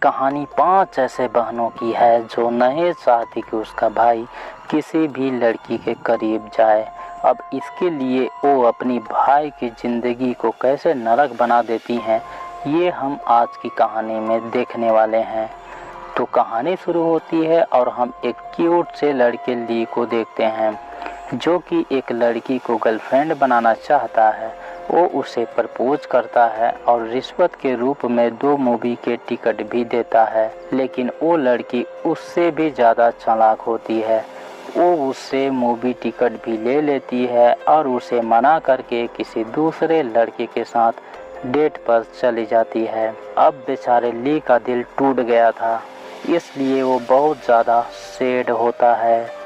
कहानी 5 ऐसे बहनों की है जो नहीं चाहती कि उसका भाई किसी भी लड़की के करीब जाए। अब इसके लिए वो अपनी भाई की ज़िंदगी को कैसे नरक बना देती हैं, ये हम आज की कहानी में देखने वाले हैं। तो कहानी शुरू होती है और हम एक क्यूट से लड़के ली को देखते हैं जो कि एक लड़की को गर्लफ्रेंड बनाना चाहता है। वो उसे प्रपोज करता है और रिश्वत के रूप में 2 मूवी के टिकट भी देता है, लेकिन वो लड़की उससे भी ज़्यादा चालाक होती है। वो उससे मूवी टिकट भी ले लेती है और उसे मना करके किसी दूसरे लड़के के साथ डेट पर चली जाती है। अब बेचारे ली का दिल टूट गया था, इसलिए वो बहुत ज़्यादा सैड होता है।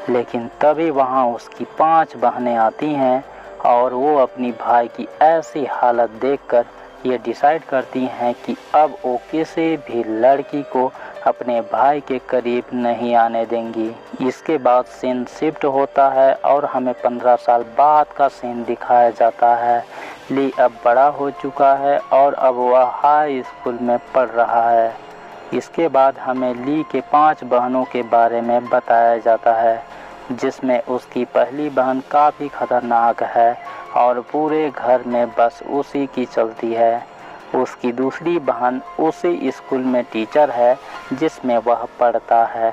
लेकिन तभी वहाँ उसकी 5 बहनें आती हैं और वो अपनी भाई की ऐसी हालत देखकर ये डिसाइड करती हैं कि अब वो किसी भी लड़की को अपने भाई के करीब नहीं आने देंगी। इसके बाद सीन शिफ्ट होता है और हमें 15 साल बाद का सीन दिखाया जाता है। ली अब बड़ा हो चुका है और अब वह हाई स्कूल में पढ़ रहा है। इसके बाद हमें ली के 5 बहनों के बारे में बताया जाता है, जिसमें उसकी पहली बहन काफ़ी खतरनाक है और पूरे घर में बस उसी की चलती है। उसकी दूसरी बहन उसी स्कूल में टीचर है जिसमें वह पढ़ता है।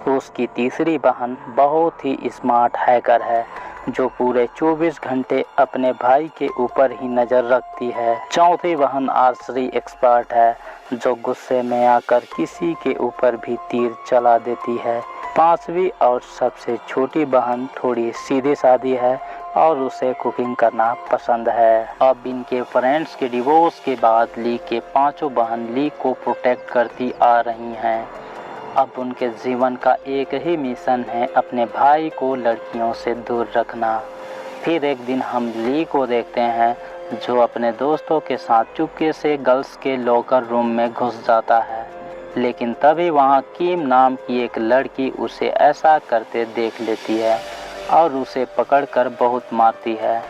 उसकी तीसरी बहन बहुत ही स्मार्ट हैकर है जो पूरे 24 घंटे अपने भाई के ऊपर ही नज़र रखती है। चौथी बहन आर्चरी एक्सपर्ट है जो गुस्से में आकर किसी के ऊपर भी तीर चला देती है। 5वीं और सबसे छोटी बहन थोड़ी सीधी सादी है और उसे कुकिंग करना पसंद है। अब इनके फ्रेंड्स के डिवोर्स के बाद ली के 5 बहन ली को प्रोटेक्ट करती आ रही हैं। अब उनके जीवन का एक ही मिशन है, अपने भाई को लड़कियों से दूर रखना। फिर एक दिन हम ली को देखते हैं जो अपने दोस्तों के साथ चुपके से गर्ल्स के लॉकर रूम में घुस जाता है, लेकिन तभी वहाँ किम नाम की एक लड़की उसे ऐसा करते देख लेती है और उसे पकड़कर बहुत मारती है।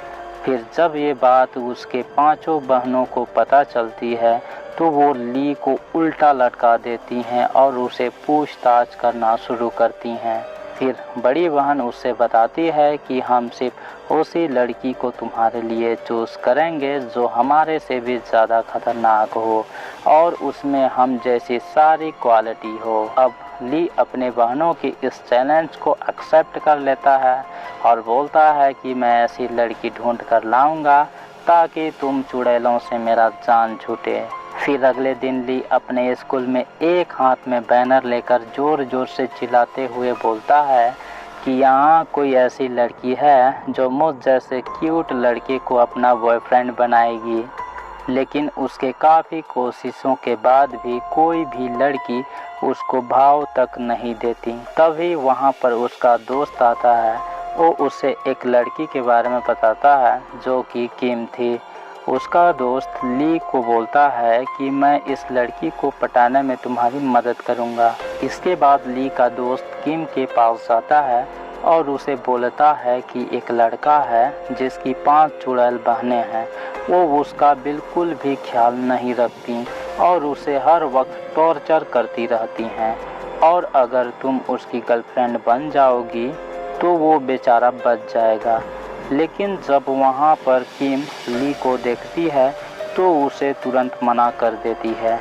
फिर जब ये बात उसके 5 बहनों को पता चलती है तो वो ली को उल्टा लटका देती हैं और उसे पूछताछ करना शुरू करती हैं। फिर बड़ी बहन उससे बताती है कि हम सिर्फ उसी लड़की को तुम्हारे लिए चूज़ करेंगे जो हमारे से भी ज़्यादा खतरनाक हो और उसमें हम जैसी सारी क्वालिटी हो। अब ली अपने बहनों की इस चैलेंज को एक्सेप्ट कर लेता है और बोलता है कि मैं ऐसी लड़की ढूंढ कर लाऊंगा ताकि तुम चुड़ैलों से मेरा जान छूटे। फिर अगले दिन ली अपने स्कूल में एक हाथ में बैनर लेकर ज़ोर ज़ोर से चिल्लाते हुए बोलता है कि यहाँ कोई ऐसी लड़की है जो मुझ जैसे क्यूट लड़के को अपना बॉयफ्रेंड बनाएगी। लेकिन उसके काफ़ी कोशिशों के बाद भी कोई भी लड़की उसको भाव तक नहीं देती। तभी वहाँ पर उसका दोस्त आता है। वो उसे एक लड़की के बारे में बताता है जो कि किम थी। उसका दोस्त ली को बोलता है कि मैं इस लड़की को पटाने में तुम्हारी मदद करूँगा। इसके बाद ली का दोस्त किम के पास जाता है और उसे बोलता है कि एक लड़का है जिसकी 5 चुड़ैल बहनें हैं। वो उसका बिल्कुल भी ख्याल नहीं रखती और उसे हर वक्त टॉर्चर करती रहती हैं और अगर तुम उसकी गर्लफ्रेंड बन जाओगी तो वो बेचारा बच जाएगा। लेकिन जब वहाँ पर किम ली को देखती है तो उसे तुरंत मना कर देती है।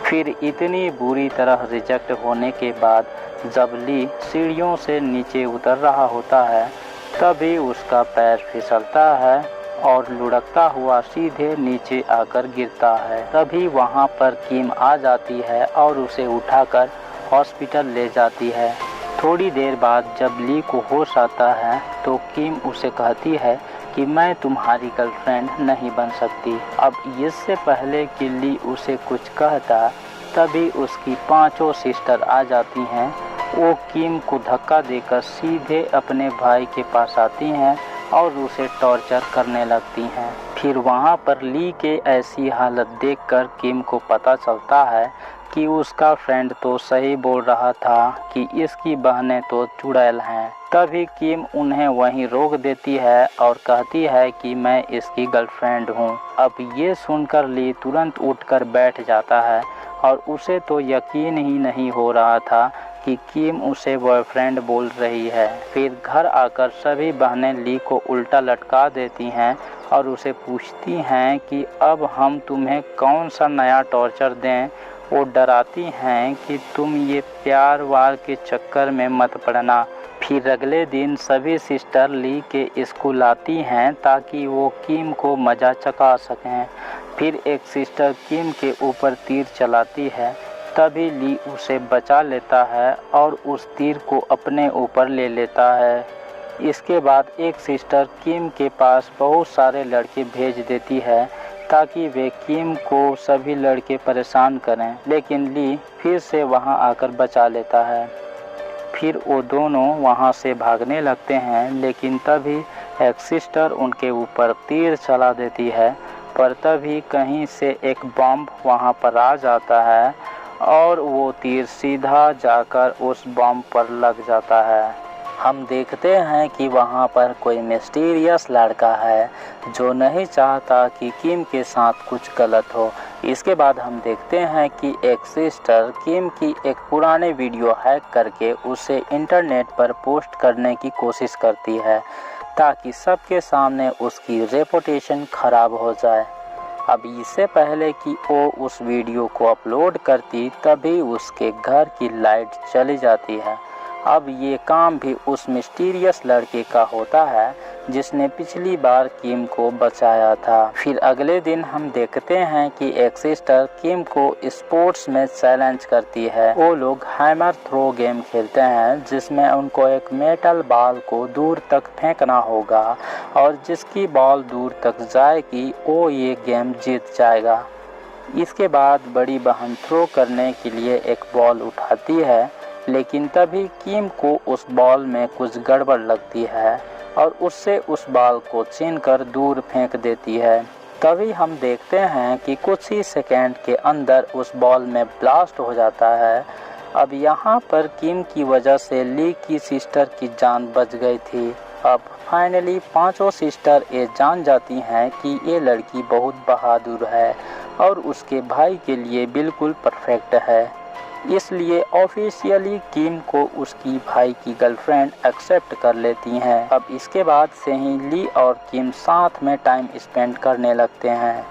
फिर इतनी बुरी तरह रिजेक्ट होने के बाद जब ली सीढ़ियों से नीचे उतर रहा होता है तभी उसका पैर फिसलता है और लुढ़कता हुआ सीधे नीचे आकर गिरता है। तभी वहाँ पर किम आ जाती है और उसे उठाकर हॉस्पिटल ले जाती है। थोड़ी देर बाद जब ली को होश आता है तो किम उसे कहती है कि मैं तुम्हारी गर्लफ्रेंड नहीं बन सकती। अब इससे पहले कि ली उसे कुछ कहता तभी उसकी 5 सिस्टर आ जाती हैं। वो किम को धक्का देकर सीधे अपने भाई के पास आती हैं और उसे टॉर्चर करने लगती हैं। फिर वहाँ पर ली के ऐसी हालत देखकर किम को पता चलता है कि उसका फ्रेंड तो सही बोल रहा था कि इसकी बहनें तो चुड़ैल हैं। तभी किम उन्हें वहीं रोक देती है और कहती है कि मैं इसकी गर्लफ्रेंड हूँ। अब ये सुनकर ली तुरंत उठकर बैठ जाता है और उसे तो यकीन ही नहीं हो रहा था कि किम उसे बॉयफ्रेंड बोल रही है। फिर घर आकर सभी बहनें ली को उल्टा लटका देती हैं और उसे पूछती हैं कि अब हम तुम्हें कौन सा नया टॉर्चर दें। वो डराती हैं कि तुम ये प्यार वार के चक्कर में मत पड़ना। फिर अगले दिन सभी सिस्टर ली के स्कूल आती हैं ताकि वो किम को मज़ा चखा सकें। फिर एक सिस्टर किम के ऊपर तीर चलाती है, तभी ली उसे बचा लेता है और उस तीर को अपने ऊपर ले लेता है। इसके बाद एक सिस्टर किम के पास बहुत सारे लड़के भेज देती है ताकि वे किम को सभी लड़के परेशान करें, लेकिन ली फिर से वहां आकर बचा लेता है। फिर वो दोनों वहां से भागने लगते हैं, लेकिन तभी एक सिस्टर उनके ऊपर तीर चला देती है। पर तभी कहीं से एक बम वहां पर आ जाता है और वो तीर सीधा जाकर उस बम पर लग जाता है। हम देखते हैं कि वहाँ पर कोई मिस्टीरियस लड़का है जो नहीं चाहता कि किम के साथ कुछ गलत हो। इसके बाद हम देखते हैं कि एक सिस्टर किम की एक पुराने वीडियो हैक करके उसे इंटरनेट पर पोस्ट करने की कोशिश करती है ताकि सबके सामने उसकी रेपुटेशन खराब हो जाए। अब इससे पहले कि वो उस वीडियो को अपलोड करती तभी उसके घर की लाइट चली जाती है। अब ये काम भी उस मिस्टीरियस लड़के का होता है जिसने पिछली बार किम को बचाया था। फिर अगले दिन हम देखते हैं कि एक सिस्टर किम को स्पोर्ट्स में चैलेंज करती है। वो लोग हैमर थ्रो गेम खेलते हैं जिसमें उनको एक मेटल बॉल को दूर तक फेंकना होगा और जिसकी बॉल दूर तक जाएगी वो ये गेम जीत जाएगा। इसके बाद बड़ी बहन थ्रो करने के लिए एक बॉल उठाती है, लेकिन तभी किम को उस बॉल में कुछ गड़बड़ लगती है और उससे उस बॉल को छीनकर दूर फेंक देती है। तभी हम देखते हैं कि कुछ ही सेकंड के अंदर उस बॉल में ब्लास्ट हो जाता है। अब यहाँ पर किम की वजह से ली की सिस्टर की जान बच गई थी। अब फाइनली पांचों सिस्टर ये जान जाती हैं कि ये लड़की बहुत बहादुर है और उसके भाई के लिए बिल्कुल परफेक्ट है, इसलिए ऑफिशियली किम को उसकी भाई की गर्लफ्रेंड एक्सेप्ट कर लेती हैं। अब इसके बाद से ही ली और किम साथ में टाइम स्पेंड करने लगते हैं।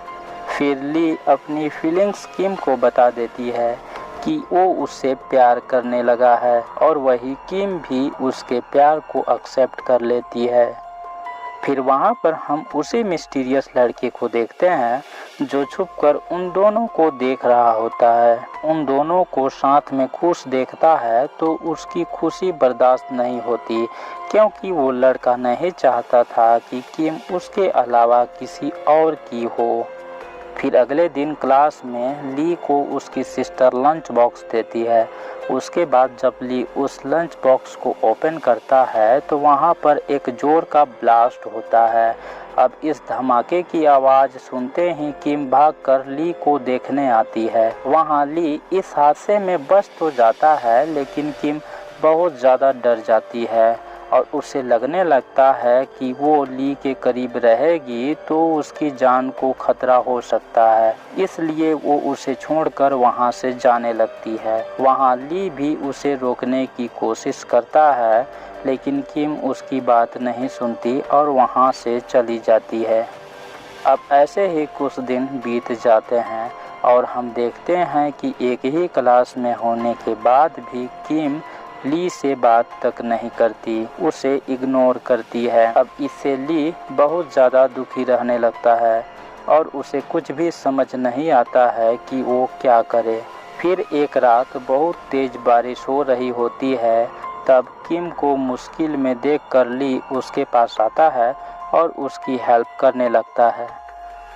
फिर ली अपनी फीलिंग्स किम को बता देती है कि वो उससे प्यार करने लगा है और वही किम भी उसके प्यार को एक्सेप्ट कर लेती है। फिर वहाँ पर हम उसी मिस्टीरियस लड़के को देखते हैं जो छुपकर उन दोनों को देख रहा होता है। उन दोनों को साथ में खुश देखता है तो उसकी खुशी बर्दाश्त नहीं होती, क्योंकि वो लड़का नहीं चाहता था कि किम उसके अलावा किसी और की हो। फिर अगले दिन क्लास में ली को उसकी सिस्टर लंच बॉक्स देती है। उसके बाद जब ली उस लंच बॉक्स को ओपन करता है तो वहाँ पर एक जोर का ब्लास्ट होता है। अब इस धमाके की आवाज़ सुनते ही किम भागकर ली को देखने आती है। वहाँ ली इस हादसे में बच तो जाता है, लेकिन किम बहुत ज़्यादा डर जाती है और उसे लगने लगता है कि वो ली के करीब रहेगी तो उसकी जान को खतरा हो सकता है, इसलिए वो उसे छोड़कर वहाँ से जाने लगती है। वहाँ ली भी उसे रोकने की कोशिश करता है, लेकिन किम उसकी बात नहीं सुनती और वहाँ से चली जाती है। अब ऐसे ही कुछ दिन बीत जाते हैं और हम देखते हैं कि एक ही क्लास में होने के बाद भी किम ली से बात तक नहीं करती, उसे इग्नोर करती है। अब इससे ली बहुत ज़्यादा दुखी रहने लगता है और उसे कुछ भी समझ नहीं आता है कि वो क्या करे। फिर एक रात बहुत तेज़ बारिश हो रही होती है, तब किम को मुश्किल में देखकर ली उसके पास आता है और उसकी हेल्प करने लगता है।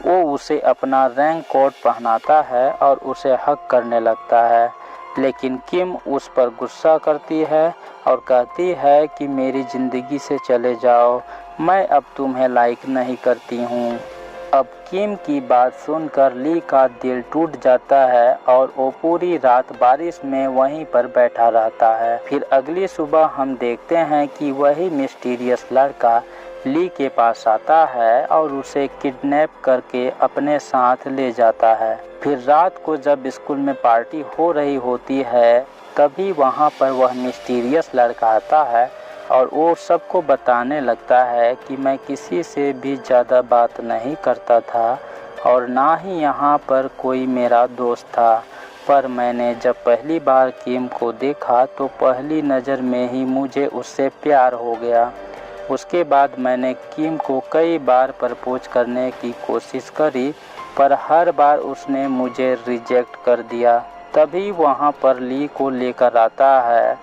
वो उसे अपना रेन कोट पहनाता है और उसे हक करने लगता है, लेकिन किम उस पर गुस्सा करती है और कहती है कि मेरी ज़िंदगी से चले जाओ, मैं अब तुम्हें लाइक नहीं करती हूँ। अब किम की बात सुनकर ली का दिल टूट जाता है और वो पूरी रात बारिश में वहीं पर बैठा रहता है। फिर अगली सुबह हम देखते हैं कि वही मिस्टीरियस लड़का ली के पास आता है और उसे किडनैप करके अपने साथ ले जाता है। फिर रात को जब स्कूल में पार्टी हो रही होती है तभी वहाँ पर वह मिस्टीरियस लड़का आता है और वो सबको बताने लगता है कि मैं किसी से भी ज़्यादा बात नहीं करता था और ना ही यहाँ पर कोई मेरा दोस्त था, पर मैंने जब पहली बार किम को देखा तो पहली नज़र में ही मुझे उससे प्यार हो गया। उसके बाद मैंने किम को कई बार प्रपोज करने की कोशिश करी पर हर बार उसने मुझे रिजेक्ट कर दिया। तभी वहाँ पर ली को लेकर आता है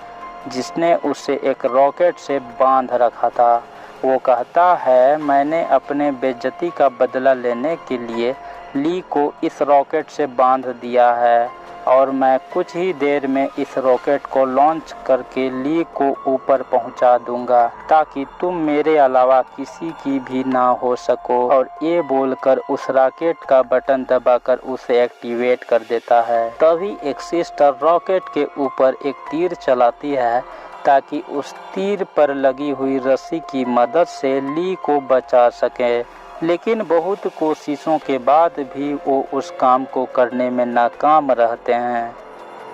जिसने उसे एक रॉकेट से बांध रखा था। वो कहता है मैंने अपने बेइज्जती का बदला लेने के लिए ली को इस रॉकेट से बांध दिया है और मैं कुछ ही देर में इस रॉकेट को लॉन्च करके ली को ऊपर पहुंचा दूंगा ताकि तुम मेरे अलावा किसी की भी ना हो सको। और ये बोलकर उस रॉकेट का बटन दबाकर उसे एक्टिवेट कर देता है। तभी एक सिस्टर रॉकेट के ऊपर एक तीर चलाती है ताकि उस तीर पर लगी हुई रस्सी की मदद से ली को बचा सके, लेकिन बहुत कोशिशों के बाद भी वो उस काम को करने में नाकाम रहते हैं।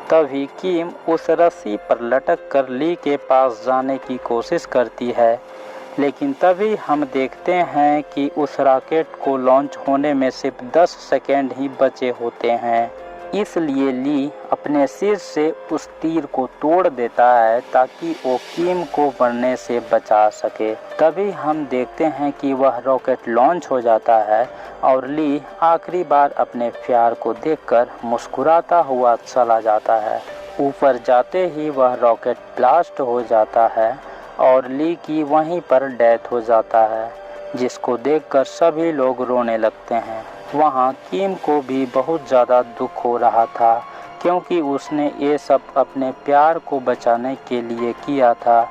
तभी किम उस रस्सी पर लटक कर ली के पास जाने की कोशिश करती है, लेकिन तभी हम देखते हैं कि उस रॉकेट को लॉन्च होने में सिर्फ 10 सेकेंड ही बचे होते हैं। इसलिए ली अपने सिर से उस तीर को तोड़ देता है ताकि वो किम को मरने से बचा सके। तभी हम देखते हैं कि वह रॉकेट लॉन्च हो जाता है और ली आखिरी बार अपने प्यार को देखकर मुस्कुराता हुआ चला जाता है। ऊपर जाते ही वह रॉकेट ब्लास्ट हो जाता है और ली की वहीं पर डेथ हो जाता है, जिसको देखकर सभी लोग रोने लगते हैं। वहाँ किम को भी बहुत ज़्यादा दुख हो रहा था क्योंकि उसने ये सब अपने प्यार को बचाने के लिए किया था,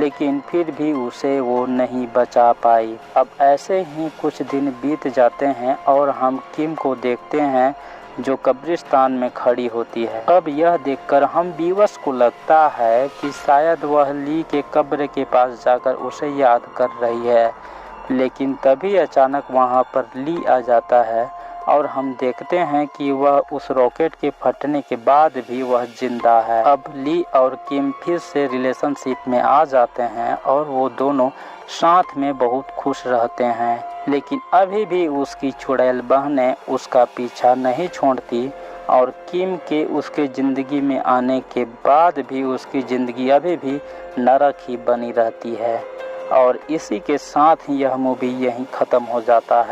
लेकिन फिर भी उसे वो नहीं बचा पाई। अब ऐसे ही कुछ दिन बीत जाते हैं और हम किम को देखते हैं जो कब्रिस्तान में खड़ी होती है। अब यह देखकर हम व्यूअर्स को लगता है कि शायद वह ली के कब्र के पास जाकर उसे याद कर रही है, लेकिन तभी अचानक वहां पर ली आ जाता है और हम देखते हैं कि वह उस रॉकेट के फटने के बाद भी वह जिंदा है। अब ली और किम फिर से रिलेशनशिप में आ जाते हैं और वो दोनों साथ में बहुत खुश रहते हैं, लेकिन अभी भी उसकी चुड़ैल बहनें उसका पीछा नहीं छोड़ती और किम के उसके ज़िंदगी में आने के बाद भी उसकी ज़िंदगी अभी भी नरक ही बनी रहती है। और इसी के साथ यह मूवी यहीं ख़त्म हो जाता है।